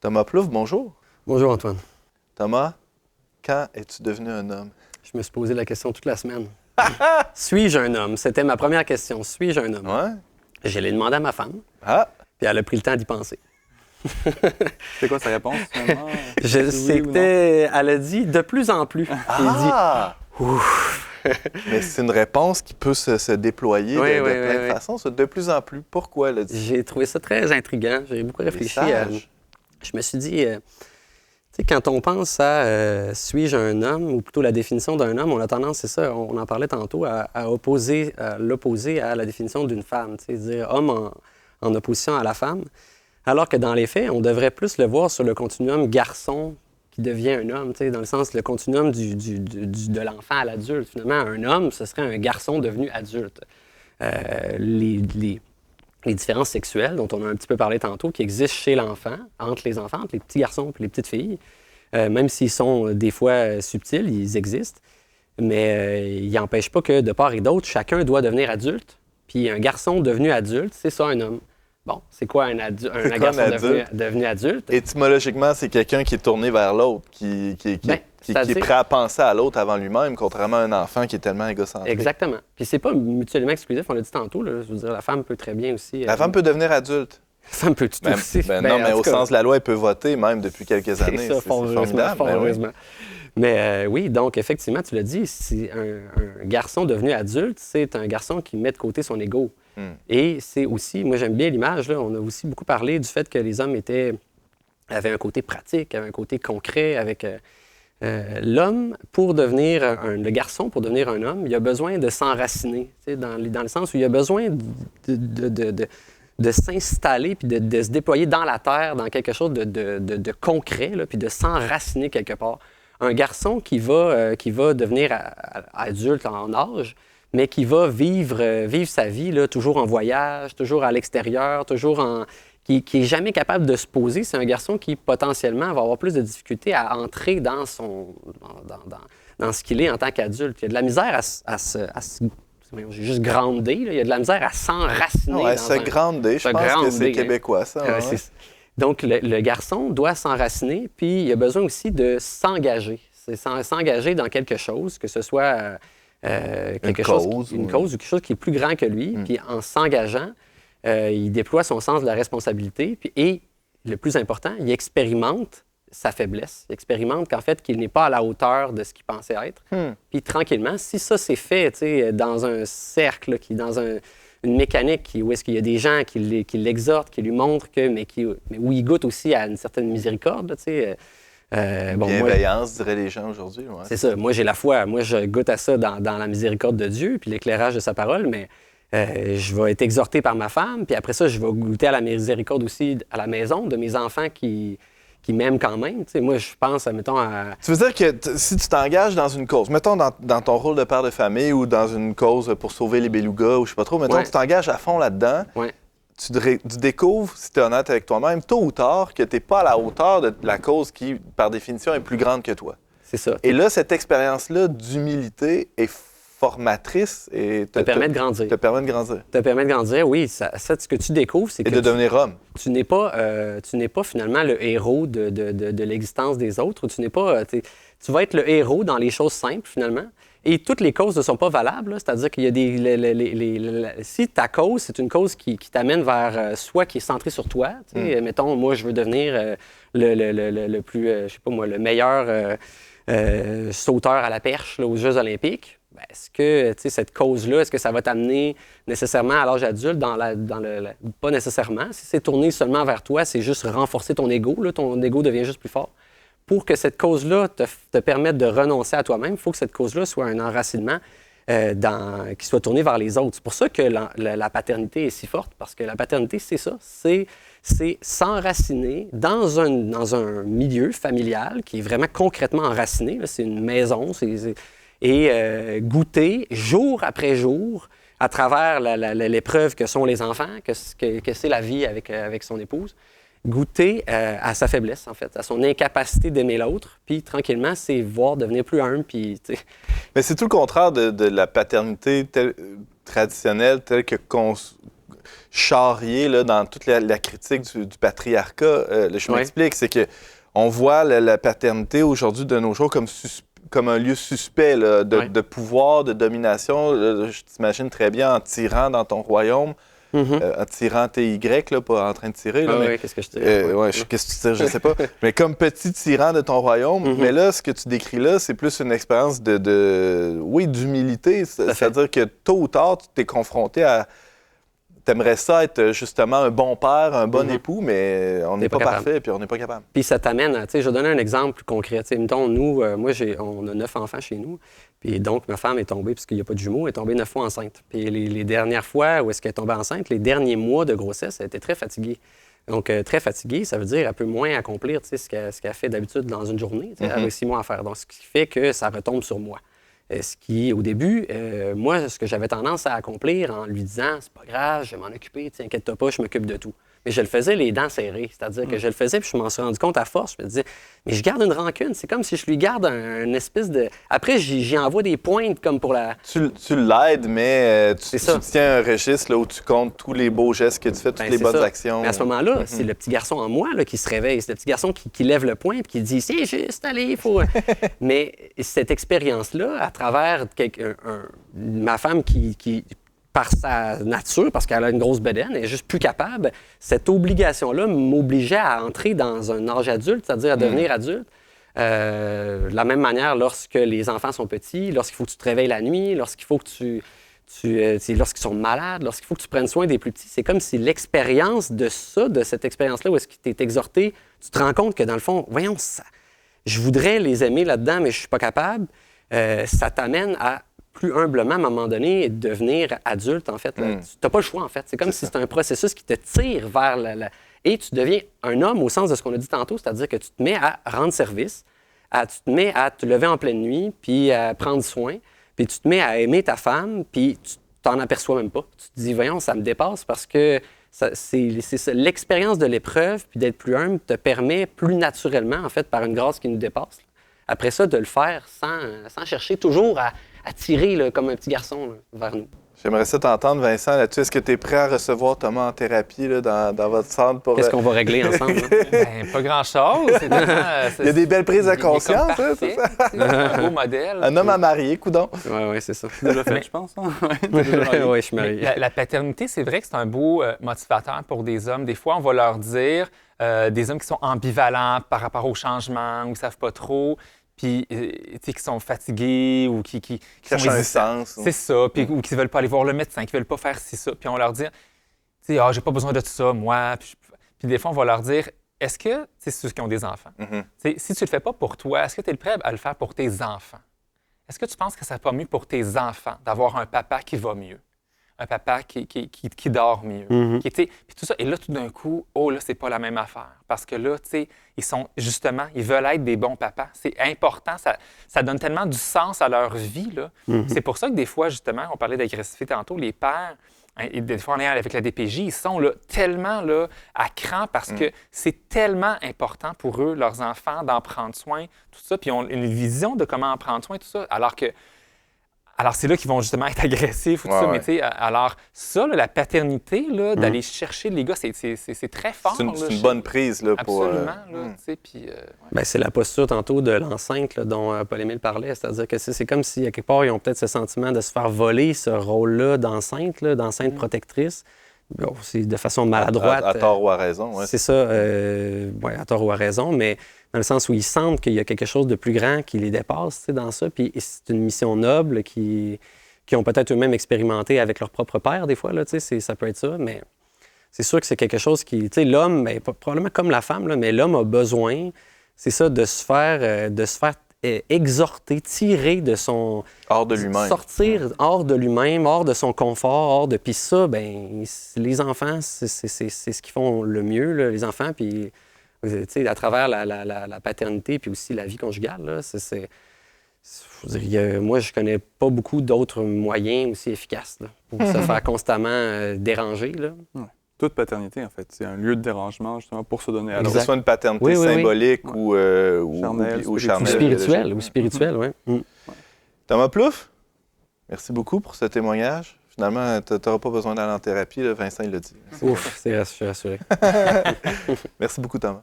Thomas Plouffe, bonjour. Bonjour Antoine. Thomas, quand es-tu devenu un homme? Je me suis posé la question toute la semaine. Suis-je un homme? C'était ma première question. Suis-je un homme? Ouais? Je l'ai demandé à ma femme, Ah! puis elle a pris le temps d'y penser. C'est quoi sa réponse, finalement? Elle a dit de plus en plus. Puis Ah! il dit, ouf. Mais c'est une réponse qui peut se déployer Oui, de oui, plein de oui. façons, ça, de plus en plus. Pourquoi elle a dit J'ai trouvé ça très intriguant. J'ai beaucoup réfléchi. sage. Je me suis dit, tu sais, quand on pense à suis-je un homme, ou plutôt la définition d'un homme, on a tendance, c'est ça, on en parlait tantôt, à l'opposer à la définition d'une femme, tu sais, dire homme en opposition à la femme. Alors que dans les faits, on devrait plus le voir sur le continuum garçon qui devient un homme, tu sais, dans le sens, le continuum de l'enfant à l'adulte. Finalement, un homme, ce serait un garçon devenu adulte. Les différences sexuelles dont on a un petit peu parlé tantôt, qui existent chez l'enfant, entre les enfants, entre les petits garçons et les petites filles, même s'ils sont des fois subtils, ils existent, mais ils n'empêchent pas que de part et d'autre, chacun doit devenir adulte. Puis un garçon devenu adulte, c'est ça un homme. Bon, c'est quoi un garçon devenu adulte? Étymologiquement, c'est quelqu'un qui est tourné vers l'autre, qui est prêt à penser à l'autre avant lui-même, contrairement à un enfant qui est tellement égocentrique. Exactement. Puis c'est pas mutuellement exclusif, on l'a dit tantôt, là, je veux dire, la femme peut très bien aussi... La femme peut devenir adulte. La femme peut tout aussi. Non, mais en au tout cas, sens de la loi, elle peut voter même depuis quelques années. C'est ça, fort formidable. fort Ben oui. heureusement. Mais oui, donc effectivement, tu l'as dit, si un garçon devenu adulte, c'est un garçon qui met de côté son ego. Et c'est aussi, moi j'aime bien l'image, là, on a aussi beaucoup parlé du fait que les hommes avaient un côté pratique, avaient un côté concret, avec l'homme, le garçon, pour devenir un homme, il a besoin de s'enraciner, tu sais, dans le sens où il a besoin de s'installer puis de se déployer dans la terre, dans quelque chose de concret, là, puis de s'enraciner quelque part. Un garçon qui va devenir adulte en âge, mais qui va vivre sa vie là, toujours en voyage, toujours à l'extérieur, qui n'est jamais capable de se poser, c'est un garçon qui potentiellement va avoir plus de difficultés à entrer dans ce qu'il est en tant qu'adulte. Il y a de la misère j'ai juste grandé, là. Il y a de la misère à s'enraciner. Ouais, se grander, je pense que c'est québécois, ça. Ouais. Donc, le garçon doit s'enraciner, puis il a besoin aussi de s'engager. C'est s'engager dans quelque chose, que ce soit une cause ou quelque chose qui est plus grand que lui. Puis en s'engageant, il déploie son sens de la responsabilité. Et le plus important, il expérimente sa faiblesse. Il expérimente qu'en fait, qu'il n'est pas à la hauteur de ce qu'il pensait être. Puis tranquillement, si ça c'est fait, tu sais, dans un cercle, une mécanique où est-ce qu'il y a des gens qui l'exhortent, qui lui montrent mais où il goûte aussi à une certaine miséricorde, tu sais. Bienveillance, diraient les gens aujourd'hui. Ouais. C'est ça. Moi, j'ai la foi. Moi, je goûte à ça dans la miséricorde de Dieu, puis l'éclairage de sa parole, mais je vais être exhorté par ma femme, puis après ça, je vais goûter à la miséricorde aussi à la maison de mes enfants qui m'aiment quand même. Tu sais, moi, je pense, mettons, à... Tu veux dire que si tu t'engages dans une cause, mettons dans ton rôle de père de famille ou dans une cause pour sauver les belugas ou je sais pas trop, mettons, tu t'engages à fond là-dedans, tu découvres, si tu es honnête avec toi-même, tôt ou tard, que tu n'es pas à la hauteur de la cause qui, par définition, est plus grande que toi. C'est ça. Et là, cette expérience-là d'humilité est formatrice et te permet de grandir. Te permet de grandir. Te permet de grandir, oui. Ça, ce que tu découvres, c'est que... Et de devenir homme. Tu n'es pas finalement le héros de l'existence des autres. Tu vas être le héros dans les choses simples, finalement. Et toutes les causes ne sont pas valables. Là. C'est-à-dire qu'il y a si ta cause, c'est une cause qui t'amène vers soit qui est centrée sur toi. Mettons, moi, je veux devenir le plus, je sais pas moi, le meilleur sauteur à la perche là, aux Jeux olympiques. Ben, est-ce que cette cause-là, est-ce que ça va t'amener nécessairement à l'âge adulte pas nécessairement. Si c'est tourné seulement vers toi, c'est juste renforcer ton ego. Là, ton ego devient juste plus fort. Pour que cette cause-là te permette de renoncer à toi-même, il faut que cette cause-là soit un enracinement qui soit tourné vers les autres. C'est pour ça que la paternité est si forte, parce que la paternité, c'est ça. C'est s'enraciner dans un milieu familial qui est vraiment concrètement enraciné. Là. C'est une maison, et goûter jour après jour à travers l'épreuve que sont les enfants, que c'est la vie avec son épouse, goûter à sa faiblesse, en fait, à son incapacité d'aimer l'autre, puis tranquillement, c'est voir devenir plus humble, puis... Mais c'est tout le contraire de la paternité traditionnelle telle que charrié là, dans toute la critique du patriarcat. Je m'explique, c'est que on voit la paternité aujourd'hui de nos jours comme un lieu suspect là, de pouvoir, de domination. Je t'imagine très bien en tirant dans ton royaume. En tirant TY, là, pas en train de tirer. Là, mais, qu'est-ce que je tire? Qu'est-ce que tu tires, je sais pas. Mais comme petit tyran de ton royaume. Mais là, ce que tu décris là, c'est plus une expérience d'humilité. C'est-à-dire que tôt ou tard, tu t'es confronté à... T'aimerais ça être justement un bon père, un bon époux, mais on n'est pas parfait puis on n'est pas capable. Puis ça t'amène à... Tu sais, je vais donner un exemple plus concret. Mettons, nous, on a 9 enfants chez nous. Puis donc, ma femme est tombée, puisqu'il n'y a pas de jumeaux, elle est tombée 9 fois enceinte. Puis les dernières fois où est-ce qu'elle est tombée enceinte, les derniers mois de grossesse, elle était très fatiguée. Donc, très fatiguée, ça veut dire qu'elle peut moins accomplir ce qu'elle fait d'habitude dans une journée. Elle a 6 mois à faire. Donc, ce qui fait que ça retombe sur moi. Ce qui, au début, moi, ce que j'avais tendance à accomplir en lui disant « c'est pas grave, je vais m'en occuper, inquiète-toi pas, je m'occupe de tout ». Mais je le faisais les dents serrées, c'est-à-dire que je le faisais puis je m'en suis rendu compte à force. Je me disais « mais je garde une rancune, c'est comme si je lui garde une espèce de... » Après, j'y envoie des pointes comme pour la... Tu l'aides, mais tu tiens un registre là, où tu comptes tous les beaux gestes que tu fais, toutes les bonnes actions. Mais à ce moment-là, c'est le petit garçon en moi là, qui se réveille. C'est le petit garçon qui lève le poing et qui dit « c'est juste, allez, il faut... » Mais cette expérience-là, à travers ma femme qui par sa nature, parce qu'elle a une grosse bedaine, elle est juste plus capable, cette obligation-là m'obligeait à entrer dans un âge adulte, c'est-à-dire à devenir adulte. De la même manière, lorsque les enfants sont petits, lorsqu'il faut que tu te réveilles la nuit, lorsqu'il faut que lorsqu'ils sont malades, lorsqu'il faut que tu prennes soin des plus petits, c'est comme si l'expérience de cette expérience-là, où est-ce qu'il t'est exhorté, tu te rends compte que dans le fond, voyons, je voudrais les aimer là-dedans, mais je suis pas capable. Ça t'amène à plus humblement, à un moment donné, devenir adulte, en fait. Tu n'as pas le choix, en fait. C'est comme si c'était un processus qui te tire vers Et tu deviens un homme au sens de ce qu'on a dit tantôt, c'est-à-dire que tu te mets à rendre service, tu te mets à te lever en pleine nuit, puis à prendre soin, puis tu te mets à aimer ta femme, puis tu t'en aperçois même pas. Tu te dis, voyons, ça me dépasse parce que l'expérience de l'épreuve, puis d'être plus humble, te permet plus naturellement, en fait, par une grâce qui nous dépasse. Après ça, de le faire sans chercher toujours à tirer là, comme un petit garçon là, vers nous. J'aimerais ça t'entendre, Vincent, là-dessus. Est-ce que tu es prêt à recevoir Thomas en thérapie là, dans votre centre pour... Qu'est-ce qu'on va régler ensemble? Pas grand-chose. Il y a des belles prises de conscience, c'est ça? C'est un beau modèle. Un homme à marier, coudonc. Oui, c'est ça. Tu l'as déjà fait, je pense. Hein? Oui, je suis marié. La paternité, c'est vrai que c'est un beau motivateur pour des hommes. Des fois, on va leur dire, des hommes qui sont ambivalents par rapport au changement, ou qui ne savent pas trop, puis qui sont fatigués ou qui cherchent un sens. C'est ça, puis ou qui ne veulent pas aller voir le médecin, qui ne veulent pas faire ça. Puis on leur dit, j'ai pas besoin de tout ça, moi. Puis des fois, on va leur dire, est-ce que, c'est ceux qui ont des enfants, si tu le fais pas pour toi, est-ce que tu es prêt à le faire pour tes enfants? Est-ce que tu penses que ça va pas mieux pour tes enfants d'avoir un papa qui va mieux? Un papa qui dort mieux. Puis tout ça. Et là, tout d'un coup, là, c'est pas la même affaire. Parce que là, tu sais, ils veulent être des bons papas. C'est important. Ça donne tellement du sens à leur vie, là. C'est pour ça que des fois, justement, on parlait d'agressivité tantôt, les pères, et des fois, on est avec la DPJ, ils sont là, tellement là, à cran parce que c'est tellement important pour eux, leurs enfants, d'en prendre soin, tout ça. Puis ils ont une vision de comment en prendre soin, tout ça. Alors, c'est là qu'ils vont justement être agressifs, tout ça. Mais tu sais, alors ça, là, la paternité, là, d'aller chercher les gars, c'est très fort. C'est une bonne prise là, pour... Absolument, là, tu sais, puis... Bien, c'est la posture tantôt de l'enceinte là, dont Paul-Émile parlait. C'est-à-dire que c'est comme si, à quelque part, ils ont peut-être ce sentiment de se faire voler ce rôle-là d'enceinte protectrice. Bon, c'est de façon maladroite. À tort ou à raison, oui. C'est ça, à tort ou à raison, mais dans le sens où ils sentent qu'il y a quelque chose de plus grand qui les dépasse dans ça. Puis c'est une mission noble qui ont peut-être eux-mêmes expérimenté avec leur propre père, des fois, là, ça peut être ça, mais c'est sûr que c'est quelque chose qui... L'homme, probablement comme la femme, là, mais l'homme a besoin, c'est ça, de se faire exhorter, tirer de son... Hors de lui-même. Sortir hors de lui-même, hors de son confort, Puis ça, les enfants, c'est ce qu'ils font le mieux, là, les enfants, puis... à travers la paternité puis aussi la vie conjugale, là, moi, je connais pas beaucoup d'autres moyens aussi efficaces là, pour se faire constamment déranger. Là. Ouais. Toute paternité, en fait, c'est un lieu de dérangement justement pour se donner à l'autre. Que ce soit une paternité symbolique ou charnelle. Ou spirituelle, oui. Thomas Plouffe, merci beaucoup pour ce témoignage. Finalement, tu n'auras pas besoin d'aller en thérapie. Là, Vincent, il l'a dit. Ouf, je suis rassuré. Merci beaucoup, Thomas.